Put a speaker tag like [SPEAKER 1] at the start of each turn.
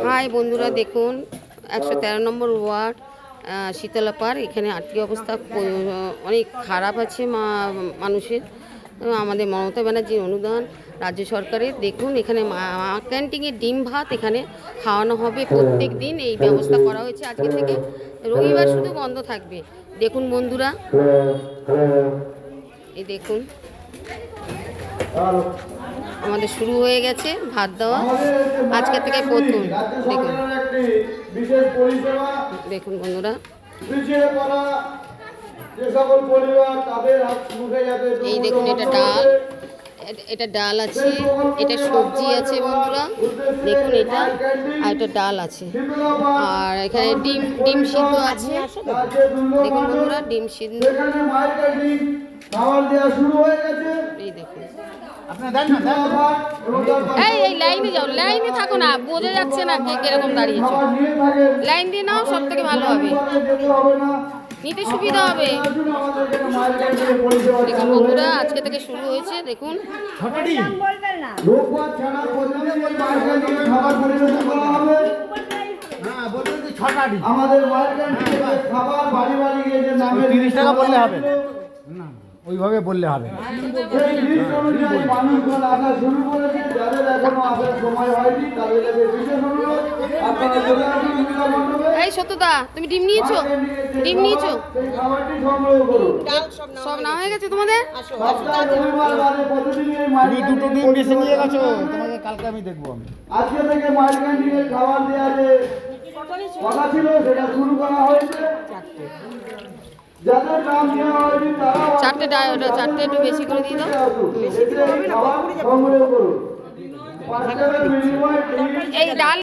[SPEAKER 1] High বন্ধুরা, দেখুন 113 নম্বর word শীতলাপাড়। এখানে আর্থিক অবস্থা অনেক খারাপ আছে মানুষের। আমাদের মমতা ব্যানার্জির অনুদান রাজ্য সরকারের। দেখুন এখানে ক্যান্টিনে ডিম ভাত এখানে খাওয়ানো হবে প্রত্যেক দিন। এই ব্যবস্থা করা হয়েছে আজকে থেকে, রবিবার শুধু বন্ধ থাকবে। দেখুন বন্ধুরা, এই দেখুন আমাদের শুরু হয়ে গেছে ভাত দেওয়া আজকে থেকে প্রথম। দেখুন দেখুন বন্ধুরা, এই দেখুন এটা ডাল আছে, এটা সবজি আছে বন্ধুরা। দেখুন এটা আর এটা ডাল আছে, আর এখানে ডিম সিদ্ধ আছে। দেখুন বন্ধুরা, ডিম সিদ্ধ। এই দেখুন, এই লাইনে যাও, লাইনে থাকো না, বোঝা যাচ্ছে না কে কিরকম দাঁড়িয়েছে। লাইন দিয়ে নাও, সব থেকে ভালো হবে, নিতে সুবিধা হবে। দেখুন বন্ধুরা, আজকে থেকে শুরু হয়েছে। দেখুন
[SPEAKER 2] আমাদের খাবার বাড়ি বাড়ি গিয়ে যে নামে 30 টাকা বললে হবে না, ওইভাবে বললে হবে। মানুষজন আসা শুরু করেছে, যাদের এখনো আসার সময় হয়নি তাদের কাছে বিশেষ অনুরোধ, আপনারা চলে আসুন মিলা মণ্ডপে।
[SPEAKER 1] এই সত্যতা, তুমি ডিম নিয়েছো? ডিম নিয়েছো?
[SPEAKER 2] সেই খাবারটি সংগ্রহ করুন।
[SPEAKER 1] সব না হয়ে গেছে তোমাদের?
[SPEAKER 2] সপ্তাহে রবিবার বাদে প্রতিদিন এই মাইল
[SPEAKER 3] দুটো ডিম বেশি নিয়ে গেছো, তোমাকে কালকে আমি দেখবো। আমি
[SPEAKER 2] আজকে থেকে মাইল ক্যান্টিনের খাবার দেওয়া যে কথা ছিল সেটা শুরু করা হয়েছে। যাদের নাম দেওয়া হয়নি তারা
[SPEAKER 1] চারটে একটু বেশি করে দিয়ে দাও।
[SPEAKER 2] খাবার সংগ্রহ করুন। 5 টাকার বিনিময়ে
[SPEAKER 1] এই ডাল